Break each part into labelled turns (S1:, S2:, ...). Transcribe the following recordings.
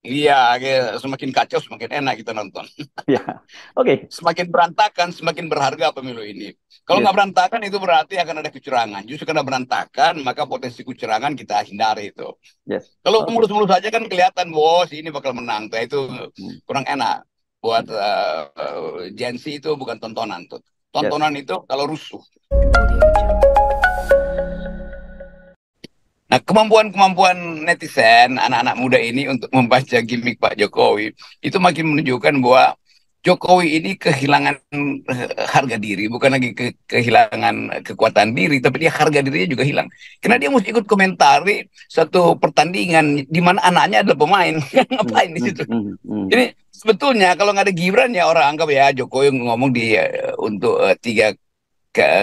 S1: Iya, semakin kacau semakin enak kita nonton.
S2: Ya, oke.
S1: Semakin berantakan semakin berharga pemilu ini. Kalau nggak
S2: Yes,
S1: berantakan itu berarti akan ada kecurangan. Justru karena berantakan maka potensi kecurangan kita hindari itu.
S2: yes.
S1: Kalau
S2: Oke.
S1: mulus-mulus saja kan kelihatan bos ini bakal menang. Nah, itu
S2: Hmm,
S1: kurang enak buat
S2: hmm.
S1: Gen Z itu bukan tontonan tuh.
S2: Yes.
S1: Tontonan itu kalau rusuh. Nah, kemampuan-kemampuan netizen, anak-anak muda ini untuk membaca gimmick Pak Jokowi, itu makin menunjukkan bahwa Jokowi ini kehilangan harga diri, bukan lagi kehilangan kekuatan diri, tapi dia harga dirinya juga hilang. Karena
S2: Hmm,
S1: dia mesti ikut komentari satu pertandingan di mana anaknya adalah pemain.
S2: hmm,
S1: Ngapain di
S2: hmm,
S1: situ?
S2: hmm, hmm.
S1: Jadi sebetulnya kalau nggak ada Gibran ya orang anggap ya Jokowi ngomong di untuk tiga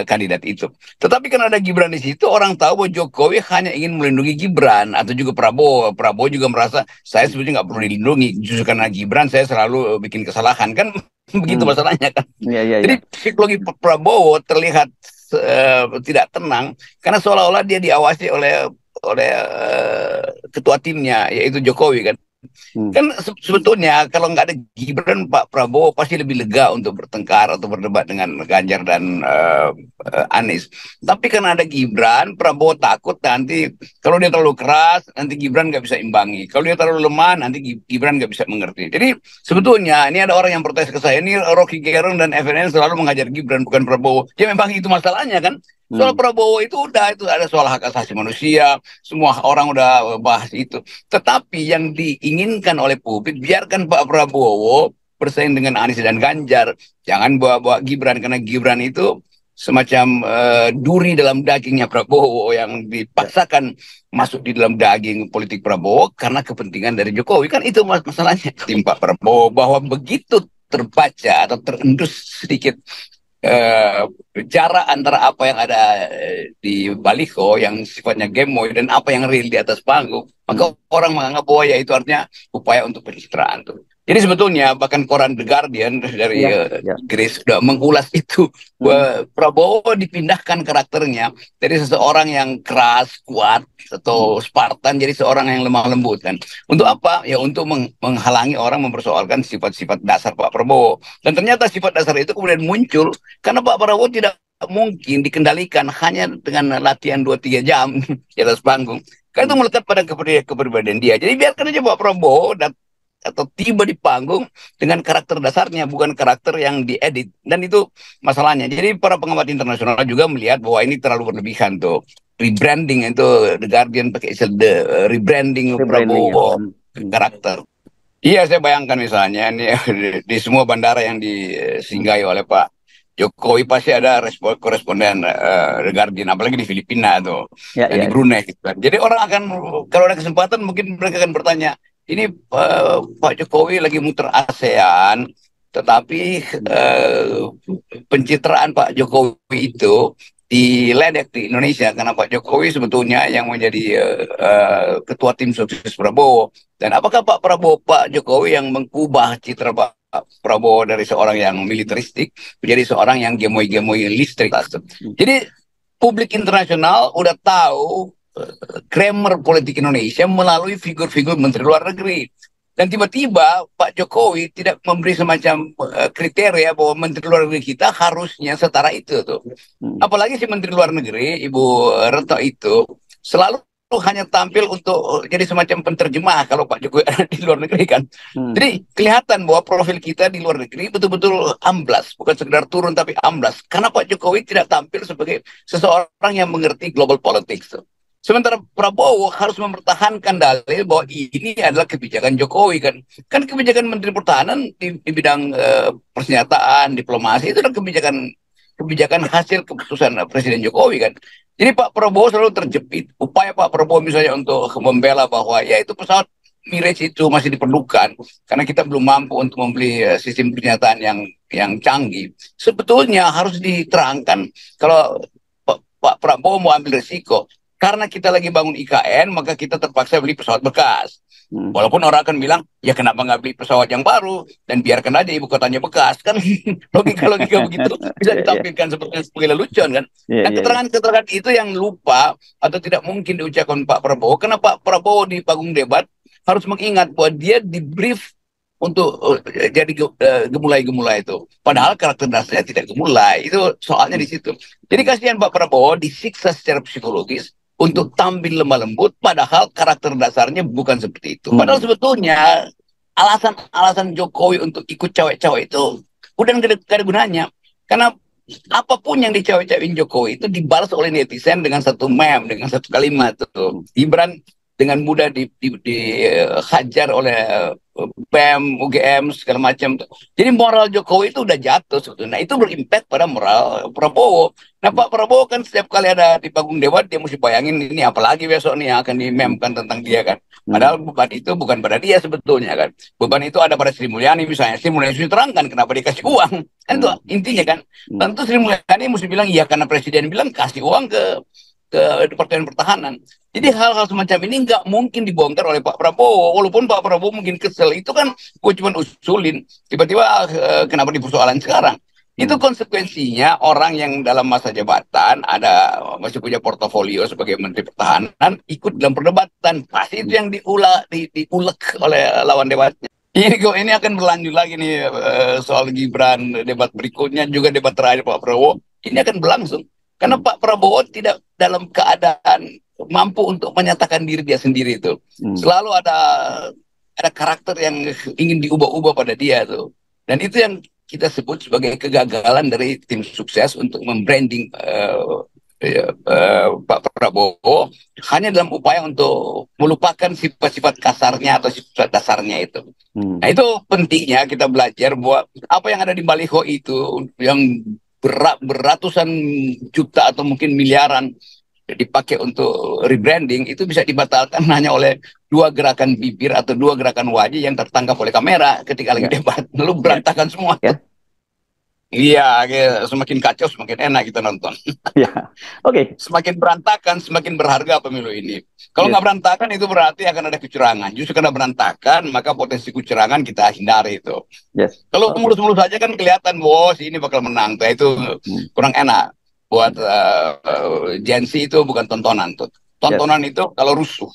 S1: kandidat itu. Tetapi karena ada Gibran di situ, orang tahu bahwa Jokowi hanya ingin melindungi Gibran atau juga Prabowo. Prabowo juga merasa saya sebetulnya nggak perlu dilindungi, justru karena Gibran saya selalu bikin kesalahan kan begitu
S2: Hmm.
S1: masalahnya kan.
S2: Ya, ya,
S1: Jadi
S2: ya.
S1: psikologi Prabowo terlihat tidak tenang karena seolah-olah dia diawasi oleh ketua timnya yaitu Jokowi kan.
S2: Hmm.
S1: Kan sebetulnya kalau nggak ada Gibran, Pak Prabowo pasti lebih lega untuk bertengkar atau berdebat dengan Ganjar dan Anies. Tapi karena ada Gibran, Prabowo takut nanti kalau dia terlalu keras, nanti Gibran nggak bisa imbangi. Kalau dia terlalu lemah, nanti Gibran nggak bisa mengerti. Jadi sebetulnya ini ada orang yang protes ke saya, ini Rocky Gerung dan FNN selalu mengajar Gibran, bukan Prabowo. Ya memang itu masalahnya kan. Soal
S2: Hmm.
S1: Prabowo itu ada soal hak asasi manusia, semua orang udah bahas itu. Tetapi yang diinginkan oleh publik, biarkan Pak Prabowo bersaing dengan Anies dan Ganjar. Jangan bawa-bawa Gibran, karena Gibran itu semacam duri dalam dagingnya Prabowo yang
S2: Ya.
S1: dipaksakan masuk di dalam daging politik Prabowo karena kepentingan dari Jokowi. Kan itu masalahnya. Tim Pak Prabowo bahwa begitu terbaca atau terendus sedikit eh, jarak antara apa yang ada di baliho yang sifatnya gemoy dan apa yang real di atas panggung, maka
S2: Hmm.
S1: orang menganggap bahwa ya itu artinya upaya untuk pencitraan tuh. Jadi sebetulnya bahkan koran The Guardian dari
S2: Ya, ya.
S1: Inggris sudah mengulas itu.
S2: Hmm.
S1: Prabowo dipindahkan karakternya dari seseorang yang keras, kuat,
S2: Hmm.
S1: atau Spartan jadi seorang yang lemah lembut kan. Untuk
S2: Hmm.
S1: apa? Ya untuk menghalangi orang mempersoalkan sifat-sifat dasar Pak Prabowo. Dan ternyata sifat dasar itu kemudian muncul karena Pak Prabowo tidak mungkin dikendalikan hanya dengan latihan 2-3 jam di atas panggung. Karena itu
S2: Hmm.
S1: melekat pada kepribadian dia. Jadi biarkan aja Pak Prabowo atau tiba di panggung dengan karakter dasarnya, bukan karakter yang diedit. Dan itu masalahnya. Jadi para pengamat internasional juga melihat bahwa ini terlalu berlebihan tuh. Rebranding itu The Guardian pakai istilah rebranding
S2: Rebranding ya.
S1: Prabowo
S2: Hmm. Hmm.
S1: karakter. Iya, saya bayangkan misalnya ini di semua bandara yang
S2: Hmm.
S1: disinggahi oleh Pak Jokowi pasti ada koresponden The Guardian, apalagi di Filipina tuh,
S2: Ya,
S1: yang di
S2: ya, ya.
S1: Brunei gitu kan. Jadi orang akan kalau ada kesempatan mungkin mereka akan bertanya, ini Pak Jokowi lagi muter ASEAN, tetapi
S2: Hmm.
S1: eh, pencitraan Pak Jokowi itu diledek di Indonesia karena Pak Jokowi sebetulnya yang menjadi ketua tim sukses Prabowo. Dan apakah Pak Jokowi yang mengubah citra Pak Prabowo dari seorang yang militeristik menjadi seorang yang gemoy-gemoy listrik?
S2: Hmm.
S1: Jadi publik internasional udah tahu grammar politik Indonesia melalui figur-figur Menteri Luar Negeri. Dan tiba-tiba Pak Jokowi tidak memberi semacam kriteria bahwa Menteri Luar Negeri kita harusnya setara itu tuh.
S2: Hmm.
S1: Apalagi si Menteri Luar Negeri Ibu Retno itu selalu hanya tampil untuk jadi semacam penterjemah kalau Pak Jokowi ada di luar negeri kan.
S2: Hmm.
S1: Jadi kelihatan bahwa profil kita di luar negeri betul-betul amblas, bukan sekedar turun tapi amblas. Karena Pak Jokowi tidak tampil sebagai seseorang yang mengerti global politics. Sementara Prabowo harus mempertahankan dalil bahwa ini adalah kebijakan Jokowi kan. Kan kebijakan Menteri Pertahanan di bidang persenjataan, diplomasi itu adalah kebijakan kebijakan hasil keputusan Presiden Jokowi kan. Jadi Pak Prabowo selalu terjepit. Upaya Pak Prabowo misalnya untuk membela bahwa ya itu pesawat Mirage itu masih diperlukan karena kita belum mampu untuk membeli sistem pernyataan yang canggih. Sebetulnya harus diterangkan kalau Pak Prabowo mau ambil risiko karena kita lagi bangun IKN maka kita terpaksa beli pesawat bekas.
S2: Hmm.
S1: Walaupun orang akan bilang, ya kenapa nggak beli pesawat yang baru dan biarkan aja ibu kotanya bekas kan logika-logika begitu bisa
S2: Ya, ya,
S1: ditampilkan sebagai lelucon kan.
S2: ya,
S1: Nah
S2: ya, ya.
S1: keterangan-keterangan itu yang lupa atau tidak mungkin diucapkan Pak Prabowo. Karena Pak Prabowo di panggung debat harus mengingat bahwa dia di brief untuk jadi gemulai-gemulai itu. Padahal karakter dasarnya tidak gemulai. Itu soalnya di situ. Jadi kasihan Pak Prabowo disiksa secara psikologis untuk tampil lemah lembut, padahal karakter dasarnya bukan seperti itu. Padahal sebetulnya alasan-alasan Jokowi untuk ikut cawe-cawe itu udah nggak ada gunanya. Karena apapun yang dicawe-cawein Jokowi itu dibalas oleh netizen dengan satu meme, dengan satu kalimat tuh. Gibran dengan mudah dihajar oleh BEM, UGM segala macam. Jadi moral Jokowi itu udah jatuh sebetulnya. Nah, itu berimpact pada moral Prabowo. Nah, Pak Prabowo kan setiap kali ada di panggung debat dia mesti bayangin ini apalagi besok nih yang akan dimemkan tentang dia kan. Padahal beban itu bukan pada dia sebetulnya kan. Beban itu ada pada Sri Mulyani misalnya. Sri Mulyani sudah terangkan kenapa dikasih uang. Kan itu intinya kan. Tentu Sri Mulyani mesti bilang iya karena presiden bilang kasih uang ke Departemen Pertahanan. Jadi hal-hal semacam ini nggak mungkin dibongkar oleh Pak Prabowo. Walaupun Pak Prabowo mungkin kesel, itu kan gue cuma usulin. Tiba-tiba kenapa dipersoalan sekarang? Itu konsekuensinya orang yang dalam masa jabatan masih punya portofolio sebagai Menteri Pertahanan ikut dalam perdebatan. Pasti itu yang diulek oleh lawan debatnya. Ini akan berlanjut lagi nih soal Gibran, debat berikutnya juga debat terakhir Pak Prabowo. Ini akan berlangsung. Karena Pak Prabowo tidak dalam keadaan mampu untuk menyatakan diri dia sendiri itu. Selalu ada karakter yang ingin diubah-ubah pada dia tuh. Dan itu yang kita sebut sebagai kegagalan dari tim sukses untuk membranding Pak Prabowo hanya dalam upaya untuk melupakan sifat-sifat kasarnya atau sifat dasarnya itu. Nah, itu pentingnya kita belajar bahwa apa yang ada di baliho itu yang beratusan juta atau mungkin miliaran dipakai untuk rebranding itu bisa dibatalkan hanya oleh 2 gerakan bibir atau 2 gerakan wajah yang tertangkap oleh kamera ketika lagi debat, lalu berantakan semua. Iya, semakin kacau semakin enak kita nonton. Semakin berantakan semakin berharga pemilu ini. Kalau nggak berantakan itu berarti akan ada kecurangan. Justru karena berantakan maka potensi kecurangan kita hindari itu. Kalau mulus-mulus saja kan kelihatan bos ini bakal menang. Nah, itu kurang enak buat Gen Z itu bukan tontonan tuh. Tontonan itu kalau rusuh.